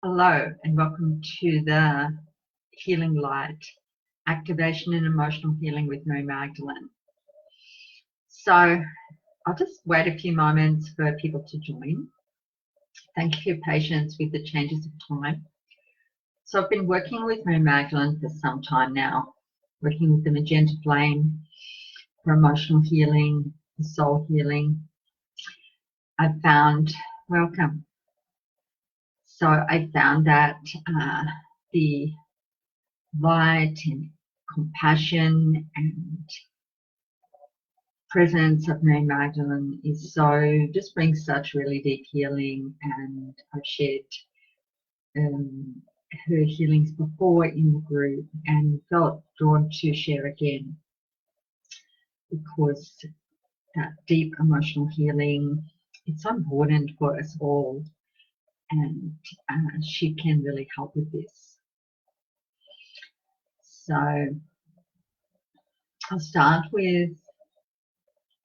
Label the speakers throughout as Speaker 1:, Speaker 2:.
Speaker 1: Hello and welcome to the Healing Light, Activation and Emotional Healing with Mary Magdalene. So I'll just wait a few moments for people to join. Thank you for your patience with the changes of time. So I've been working with Mary Magdalene for some time now, working with the magenta flame for emotional healing, for soul healing. I found that the light and compassion and presence of Mary Magdalene just brings such really deep healing, and I've shared her healings before in the group and felt drawn to share again because that deep emotional healing, it's so important for us all, and she can really help with this. So I'll start with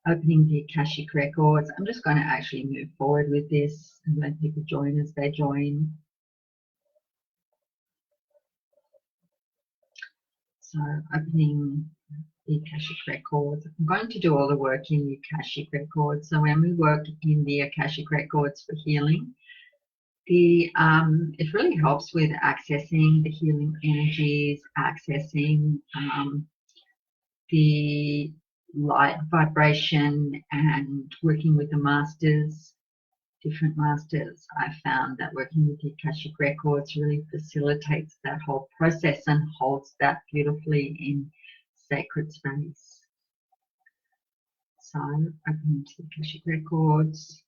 Speaker 1: opening the Akashic records. I'm just going to actually move forward with this and let people join as they join. So opening the Akashic records. I'm going to do all the work in the Akashic records. So when we work in the Akashic records for healing, it really helps with accessing the healing energies, accessing the light vibration, and working with the masters, different masters. I found that working with the Akashic records really facilitates that whole process and holds that beautifully in sacred space. So opening to the Akashic records.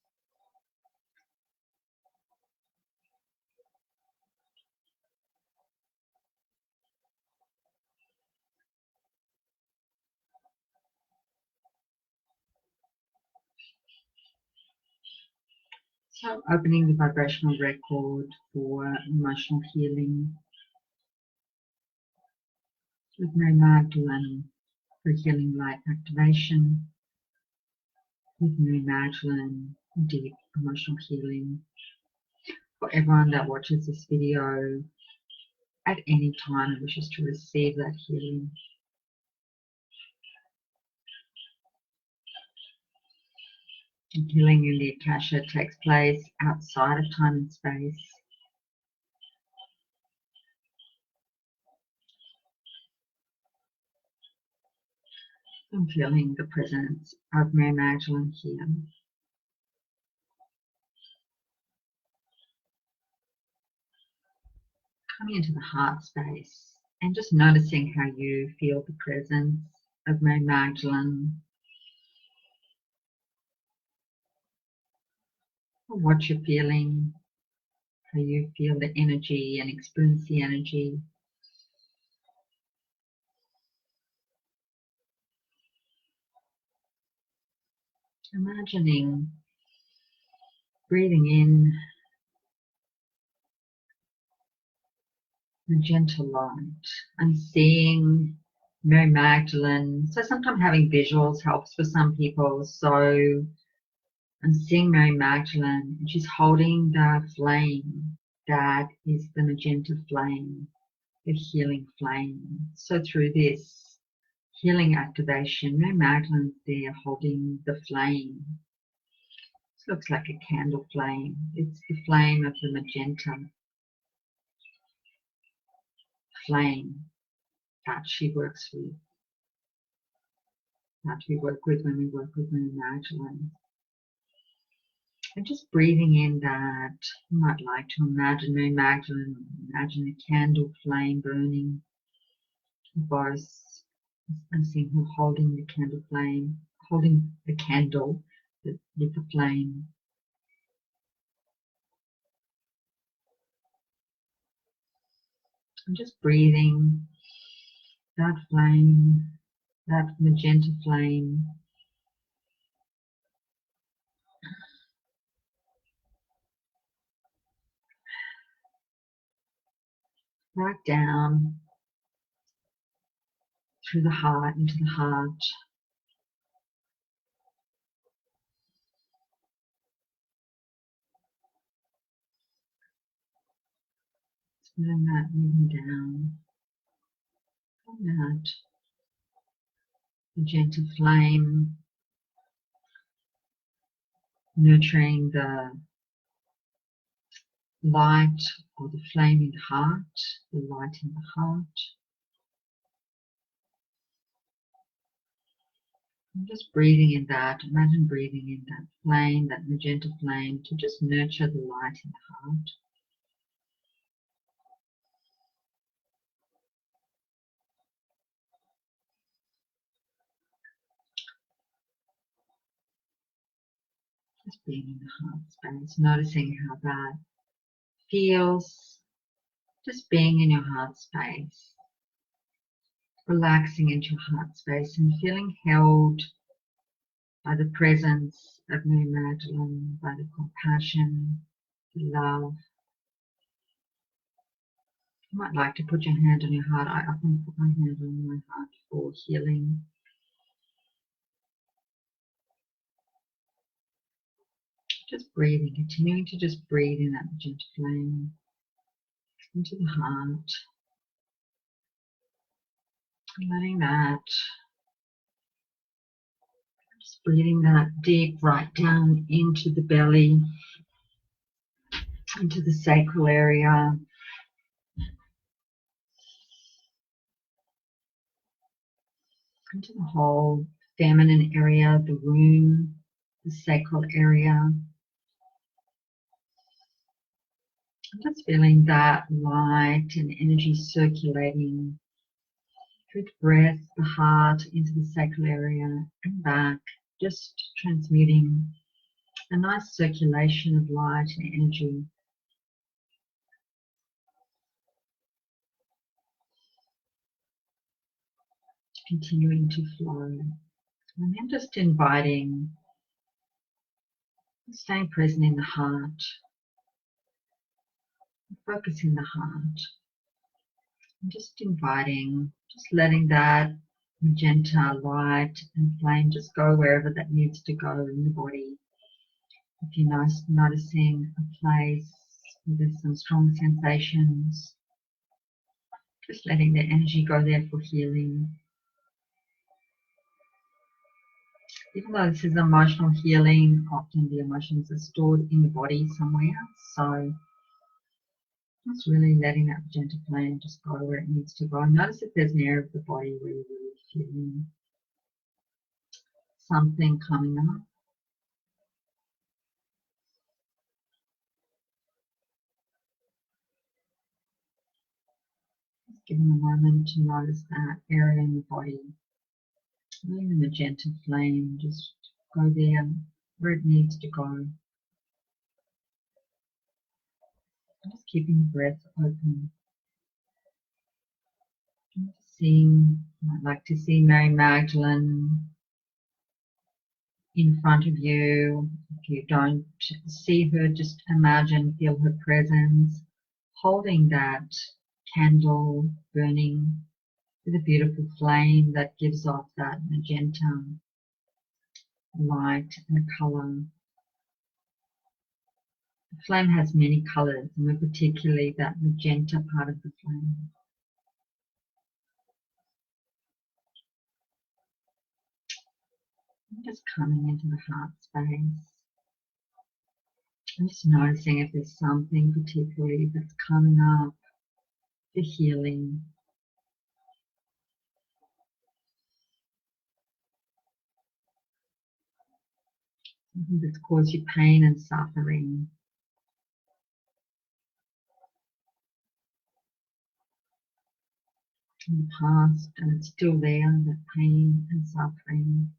Speaker 1: So opening the vibrational record for emotional healing with Mary Magdalene for healing light activation, with Mary Magdalene deep emotional healing. For everyone that watches this video at any time and wishes to receive that healing. And healing in the Akasha takes place outside of time and space. I'm feeling the presence of Mary Magdalene here. Coming into the heart space and just noticing how you feel the presence of Mary Magdalene, or what you're feeling, how you feel the energy and experience the energy. Imagining breathing in magenta light and seeing Mary Magdalene. So sometimes having visuals helps for some people. So I'm seeing Mary Magdalene, and she's holding the flame that is the magenta flame, the healing flame. So through this healing activation, Mary Magdalene's there holding the flame. This looks like a candle flame. It's the flame of the magenta flame that she works with, that we work with when we work with Mary Magdalene. And just breathing in that, you might like to imagine Mary Magdalene, imagine a candle flame burning. Both, I'm seeing her holding the candle flame, holding the candle with the flame. I'm just breathing that flame, that magenta flame, right down through the heart, into the heart. Feeling that moving down. Feeling that magenta flame nurturing the light or the flame in the heart, the light in the heart. And just breathing in that, imagine breathing in that flame, that magenta flame, to just nurture the light in the heart. Just being in the heart space, noticing how that feels, just being in your heart space, relaxing into your heart space and feeling held by the presence of Mary Magdalene, by the compassion, the love. You might like to put your hand on your heart. I often put my hand on my heart for healing. Just breathing, continuing to just breathe in that magenta flame into the heart. Letting that, just breathing that deep right down into the belly, into the sacral area. Into the whole feminine area, the womb, the sacral area. Just feeling that light and energy circulating through the breath, the heart, into the sacral area and back, just transmuting a nice circulation of light and energy. Continuing to flow. And then just inviting, staying present in the heart, focusing the heart. And just inviting, just letting that magenta light and flame just go wherever that needs to go in the body. If you're noticing a place where there's some strong sensations, just letting the energy go there for healing. Even though this is emotional healing, often the emotions are stored in the body somewhere. So just really letting that magenta flame just go where it needs to go. Notice if there's an area of the body where you're really feeling something coming up. Just giving a moment to notice that area in the body. Letting the magenta flame just go there where it needs to go. Just keeping the breath open. I'd like to see Mary Magdalene in front of you. If you don't see her, just imagine, feel her presence, holding that candle burning with a beautiful flame that gives off that magenta light and color. The flame has many colors, and particularly that magenta part of the flame. I'm just coming into the heart space. I'm just noticing if there's something particularly that's coming up for healing. Something that's caused you pain and suffering in the past, and it's still there, that pain and suffering.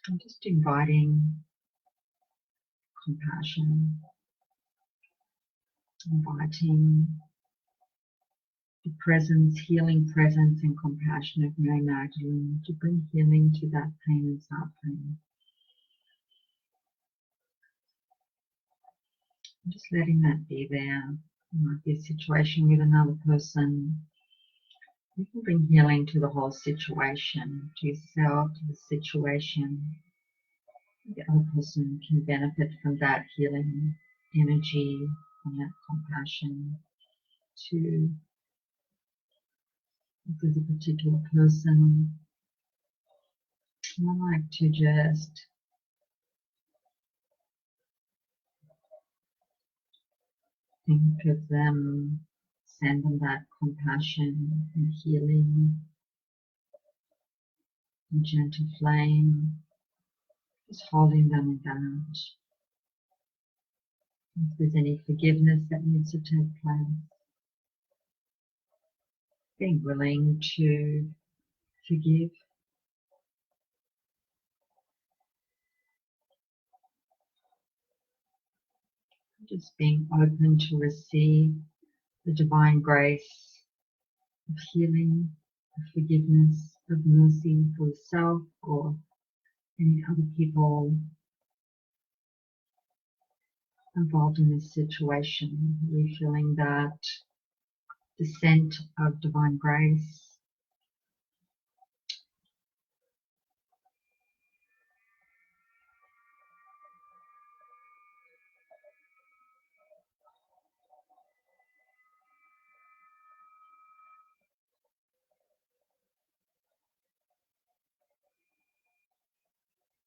Speaker 1: I'm just inviting compassion, inviting the presence, healing presence and compassion of Mary Magdalene to bring healing to that pain and suffering. I'm just letting that be there. It might be a situation with another person. You can bring healing to the whole situation, to yourself, to the situation. The other person can benefit from that healing energy and that compassion to, if there's a particular person, I like to just think of them, send them that compassion and healing and gentle flame, just holding them in that. If there's any forgiveness that needs to take place, being willing to forgive, just being open to receive the divine grace of healing, of forgiveness, of mercy for yourself or any other people involved in this situation. We're feeling that descent of divine grace.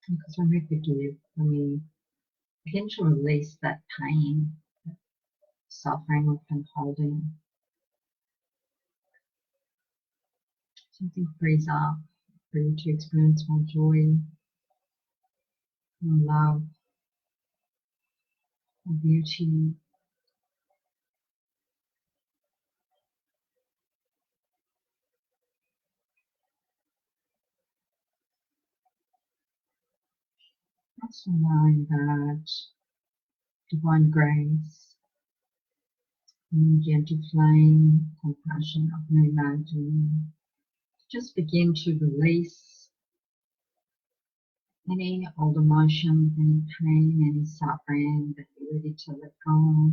Speaker 1: Because when we forgive, when we begin to release that pain, suffering we've been holding, something frees up for you to experience more joy, more love, more beauty. Just allowing that divine grace and gentle flame, compassion of Mary Magdalene, just begin to release any old emotions, any pain, any suffering that you're ready to let go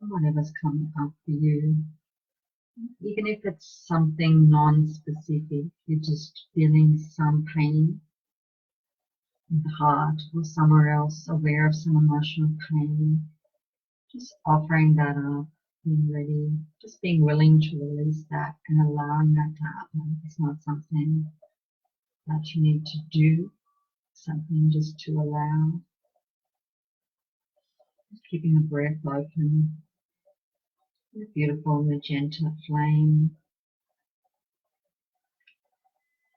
Speaker 1: of, whatever's coming up for you. Even if it's something non-specific, you're just feeling some pain in the heart or somewhere else, aware of some emotional pain, just offering that up, being ready, just being willing to release that and allowing that to happen. It's not something that you need to do, something just to allow. Just keeping the breath open. The beautiful magenta flame,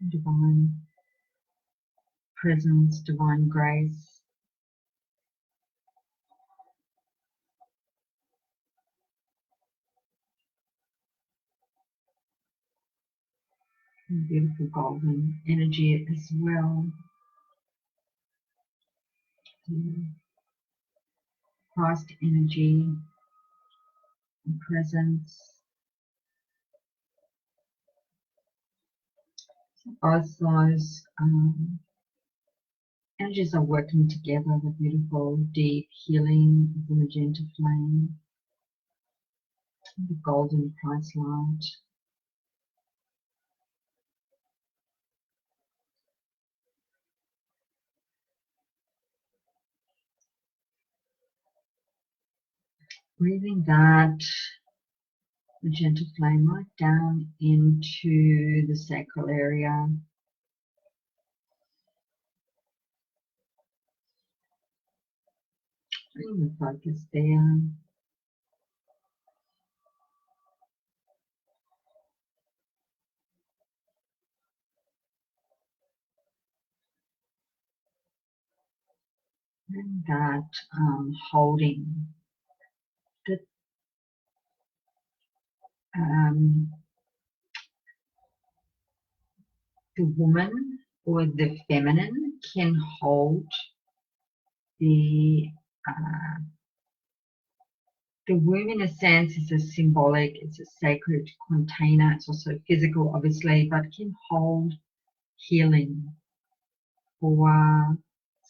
Speaker 1: divine presence, divine grace. And beautiful golden energy as well. Christ energy and presence. So both those energies are working together, the beautiful deep healing of the magenta flame, the golden Christ light. Breathing that magenta flame right down into the sacral area. Bring the focus there. And that holding the woman or the feminine can hold the womb in a sense is a symbolic, it's a sacred container, it's also physical obviously, but can hold healing for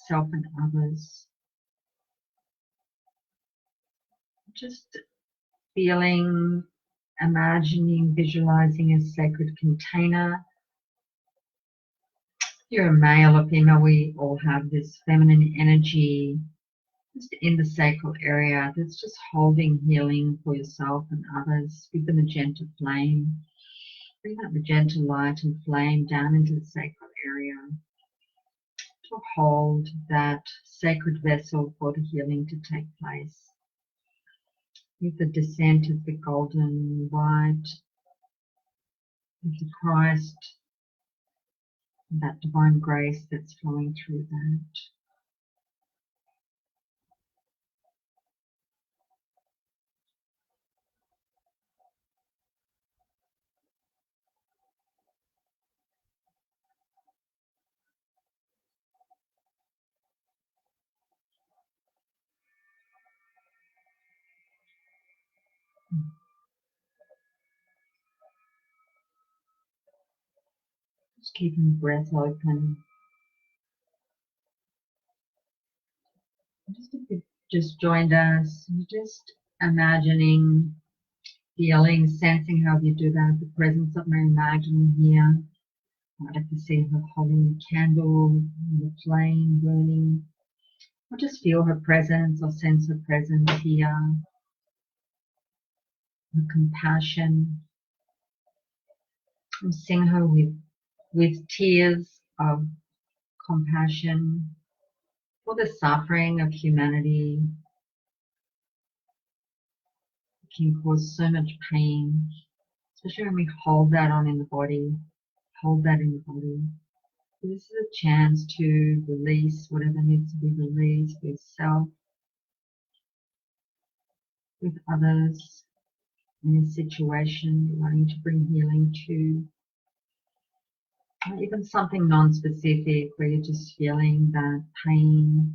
Speaker 1: self and others. Just feeling, imagining, visualizing a sacred container. If you're a male or female, we all have this feminine energy just in the sacral area that's just holding healing for yourself and others with the magenta flame. Bring that magenta light and flame down into the sacral area to hold that sacred vessel for the healing to take place. With the descent of the golden light, of the Christ, that divine grace that's flowing through that. Just keeping the breath open. Just if you just joined us, just imagining, feeling, sensing how you do that, the presence of Mary Magdalene here. I'd like to see her holding a candle, the flame burning. Or just feel her presence or sense her presence here. Her compassion. And sing her with tears of compassion for the suffering of humanity. It can cause so much pain, especially when we hold that on in the body. Hold that in the body. This is a chance to release whatever needs to be released with self, with others, in a situation you're wanting to bring healing to. Or even something non-specific where you're just feeling that pain,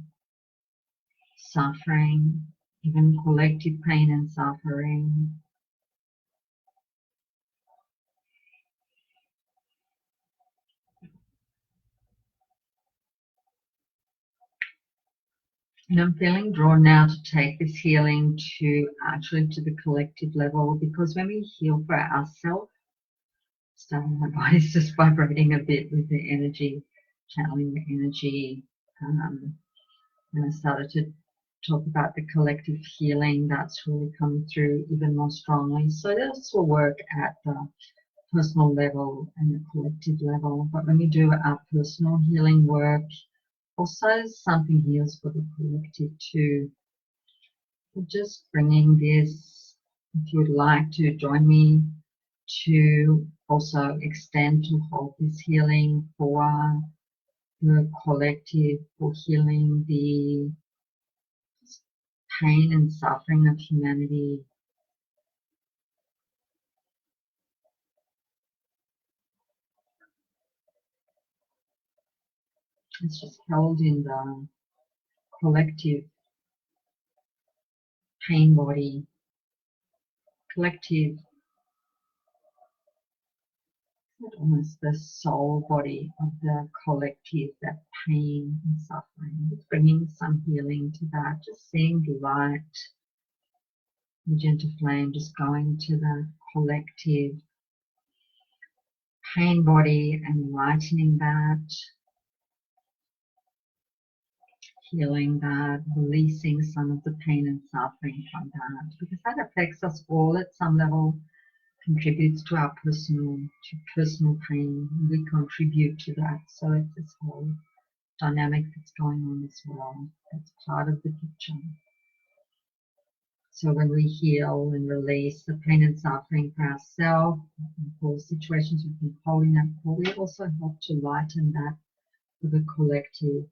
Speaker 1: suffering, even collective pain and suffering. And I'm feeling drawn now to take this healing to actually to the collective level, because when we heal for ourselves, starting my body's just vibrating a bit with the energy, channeling the energy. And I started to talk about the collective healing that's really coming through even more strongly. So this will work at the personal level and the collective level. But when we do our personal healing work, also something heals for the collective too. So just bringing this, if you'd like to join me to also extend to hold this healing for the collective, for healing the pain and suffering of humanity. It's just held in the collective pain body, collective, almost the soul body of the collective, that pain and suffering. It's bringing some healing to that, just seeing the light, magenta flame just going to the collective pain body and lightening that, healing that, releasing some of the pain and suffering from that, because that affects us all at some level, contributes to our personal pain. We contribute to that. So it's this whole dynamic that's going on as well. That's part of the picture. So when we heal and release the pain and suffering for ourselves, for situations we've been holding that for, we also help to lighten that for the collective.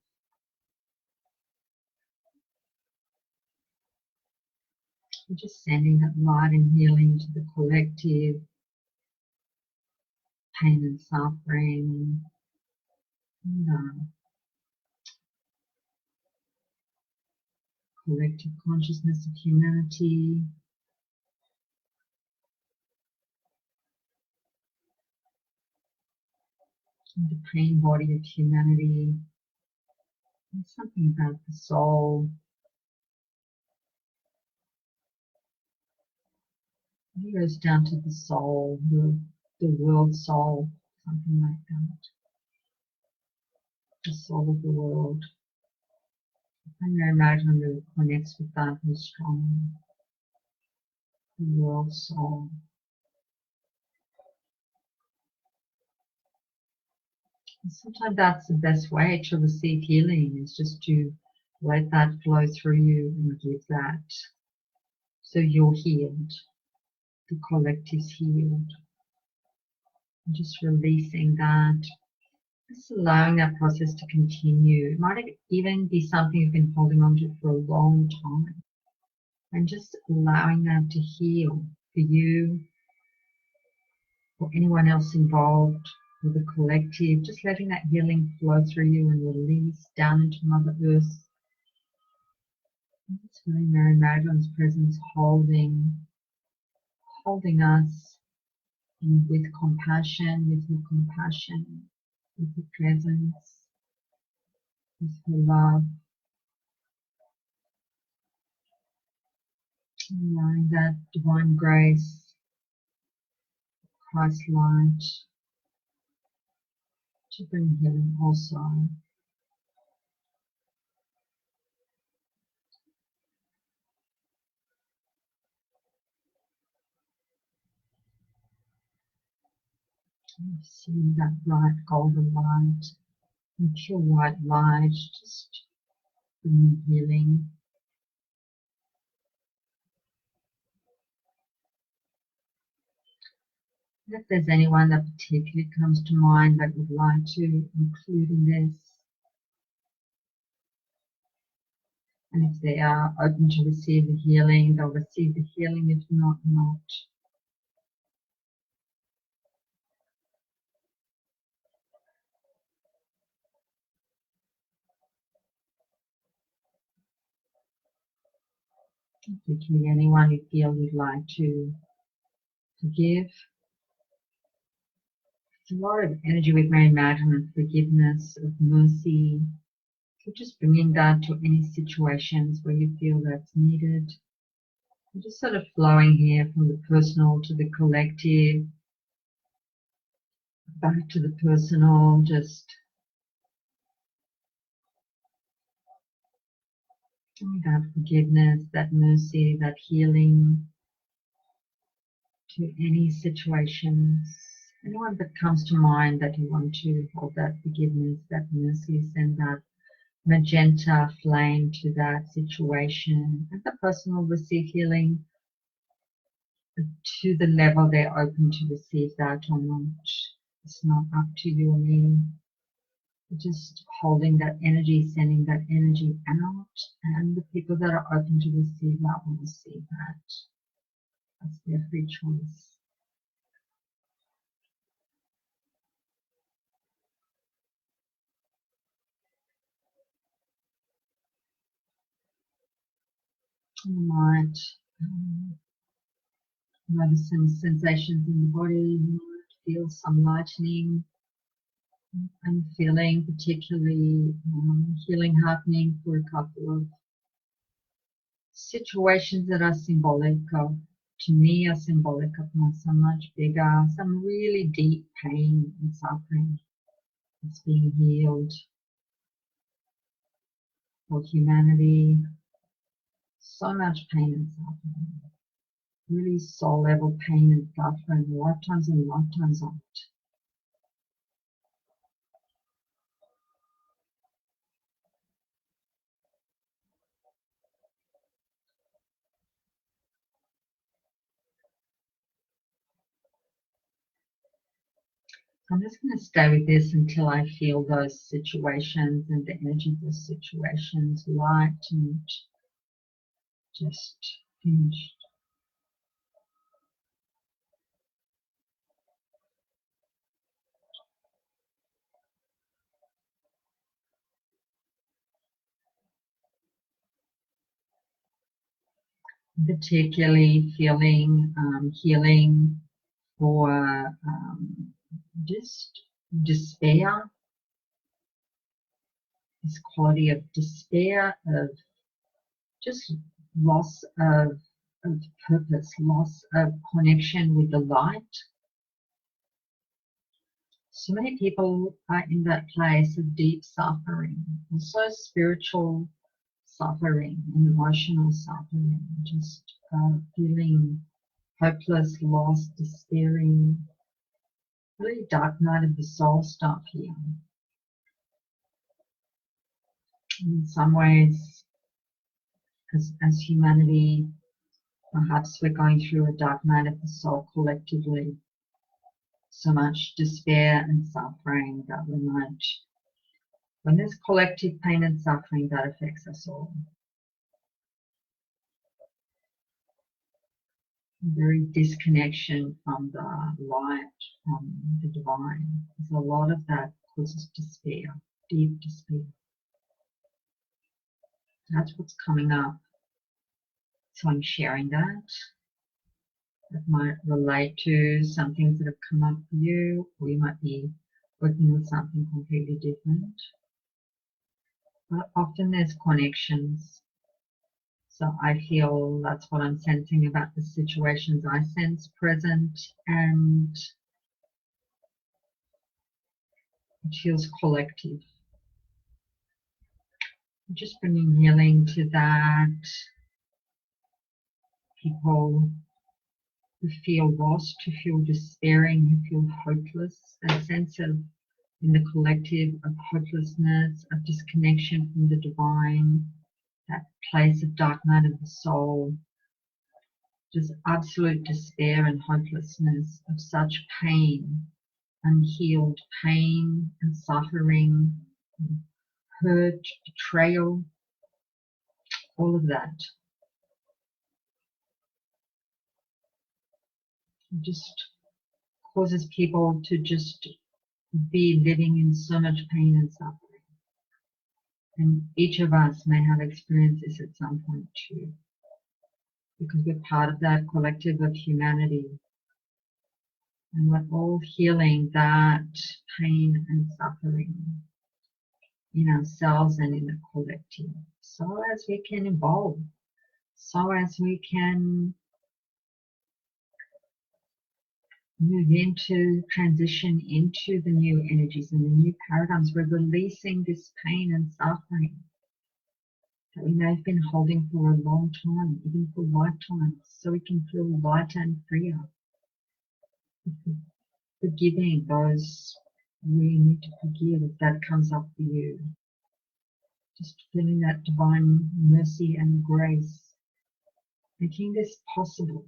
Speaker 1: We're just sending that light and healing to the collective, pain and suffering, and collective consciousness of humanity. And the pain body of humanity. And something about the soul. It goes down to the soul, the world soul, something like that. The soul of the world. And Mary Magdalene really connects with that very strongly. The world soul. And sometimes that's the best way to receive healing, is just to let that flow through you and give that. So you're healed. The collective's healed. And just releasing that. Just allowing that process to continue. It might even be something you've been holding on to for a long time. And just allowing that to heal for you, for anyone else involved, for the collective. Just letting that healing flow through you and release down into Mother Earth. It's really Mary Magdalene's presence holding us with compassion, with her compassion, with her presence, with her love. Allowing that divine grace, Christ light, to bring healing also. See that bright golden light, and pure white light, just bringing healing. If there's anyone that particularly comes to mind that would like to include in this, and if they are open to receive the healing, they'll receive the healing. If not, not. Particularly anyone you feel you'd like to forgive. There's a lot of energy with Mary Magdalene, of forgiveness, of mercy. So just bringing that to any situations where you feel that's needed. And just sort of flowing here from the personal to the collective, back to the personal, just that forgiveness, that mercy, that healing to any situations. Anyone that comes to mind that you want to hold that forgiveness, that mercy, send that magenta flame to that situation, and the person will receive healing to the level they're open to receive that or not. It's not up to you or me. Just holding that energy, sending that energy out, and the people that are open to receive that will receive that. That's their free choice. You might notice some sensations in the body. You might feel some lightening and feeling, particularly healing happening for a couple of situations that are symbolic of, to me, are symbolic of some much bigger, some really deep pain and suffering that's being healed for humanity. So much pain and suffering, really soul level pain and suffering, lifetimes and lifetimes of it. I'm just going to stay with this until I feel those situations and the energy of those situations light and just finished. Particularly feeling healing for just despair, this quality of despair, of just loss of purpose, loss of connection with the light. So many people are in that place of deep suffering, and so spiritual, suffering, emotional suffering, just feeling hopeless, lost, despairing. Really dark night of the soul stuff here. In some ways, as humanity, perhaps we're going through a dark night of the soul collectively. So much despair and suffering that we might, when there's collective pain and suffering, that affects us all. Very disconnection from the light, from the divine. There's a lot of that causes despair, deep despair. That's what's coming up. So I'm sharing that. That might relate to some things that have come up for you, or you might be working with something completely different. But often there's connections. So I feel that's what I'm sensing about the situations I sense present, and it feels collective. Just bringing healing to that. People who feel lost, who feel despairing, who feel hopeless, that sense of, in the collective, of hopelessness, of disconnection from the divine, that place of dark night of the soul, just absolute despair and hopelessness of such pain, unhealed pain and suffering, hurt, betrayal, all of that. It just causes people to just be living in so much pain and suffering. And each of us may have experienced this at some point too, because we're part of that collective of humanity. And we're all healing that pain and suffering in ourselves and in the collective, so as we can evolve, so as we can move into, transition into the new energies and the new paradigms. We're releasing this pain and suffering that we may have been holding for a long time, even for lifetimes, so we can feel lighter and freer. Forgiving those we need to forgive, if that comes up for you. Just feeling that divine mercy and grace, making this possible,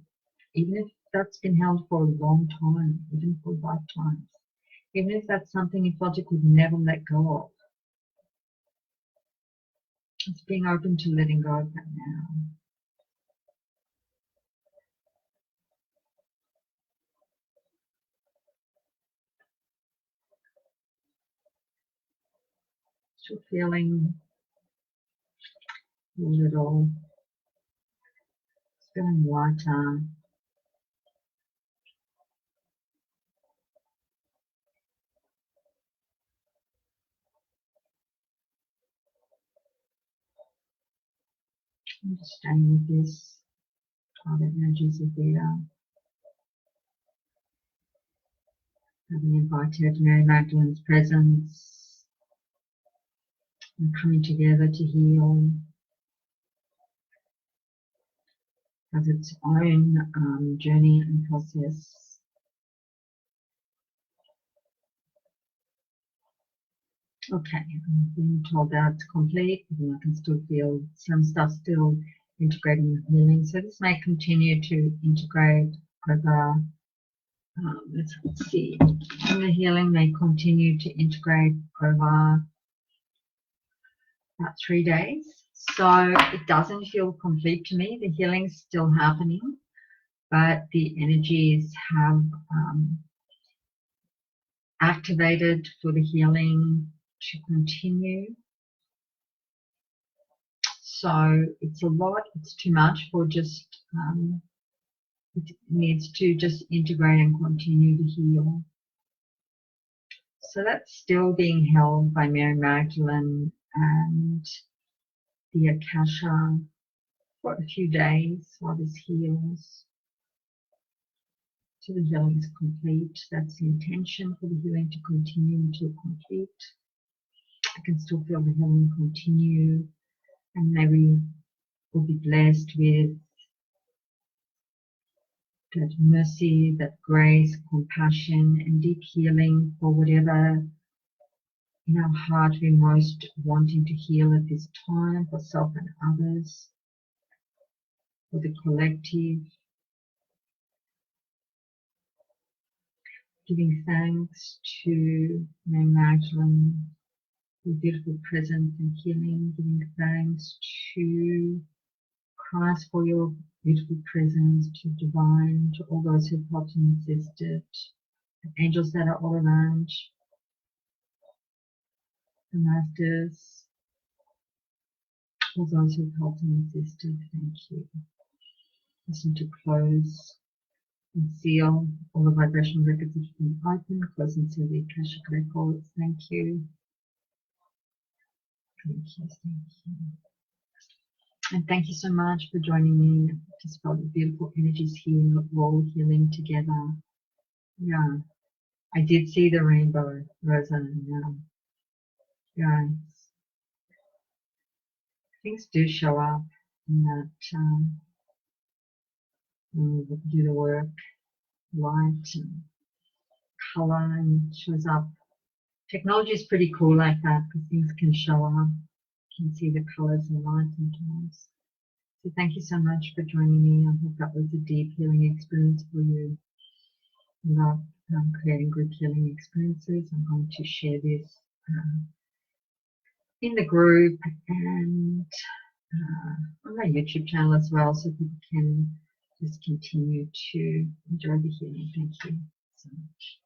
Speaker 1: even if that's been held for a long time, even for lifetimes, even if that's something you felt you could never let go of. It's being open to letting go of that now. Still feeling a little, feeling lighter. I'm just staying with this. Other energies are there. Having invited Mary Magdalene's presence and coming together to heal has its own journey and process. Okay, I'm being told that's complete, but I can still feel some stuff still integrating with healing. So this may continue to integrate over, let's see, and the healing may continue to integrate over about 3 days. So it doesn't feel complete to me. The healing's still happening, but the energies have activated for the healing to continue. So it's a lot, it's too much for just, it needs to just integrate and continue to heal. So that's still being held by Mary Magdalene and the Akasha for a few days while this heals. So the healing is complete. That's the intention for the healing to continue until complete. I can still feel the healing continue. And may we will be blessed with that mercy, that grace, compassion, and deep healing for whatever in our heart we're most wanting to heal at this time, for self and others, for the collective. Giving thanks to Mary Magdalene, your beautiful presence and healing. Giving thanks to Christ for your beautiful presence, to divine, to all those who've helped and assisted, the angels that are all around, the masters, all those who've helped and assisted. Thank you. Listen to close and seal all the vibrational records that have been opened. Close and seal the Akashic records. Thank you. Thank you. Thank you. And thank you so much for joining me. Just felt the beautiful energies here. We're all healing together. Yeah. I did see the rainbow, Rosa. Yeah. Things do show up in that when we do the work, light and color, and it shows up. Technology is pretty cool like that because things can show up. You can see the colors and light sometimes. So thank you so much for joining me. I hope that was a deep healing experience for you. I love creating group healing experiences. I'm going to share this in the group and on my YouTube channel as well, so people can just continue to enjoy the healing. Thank you so much.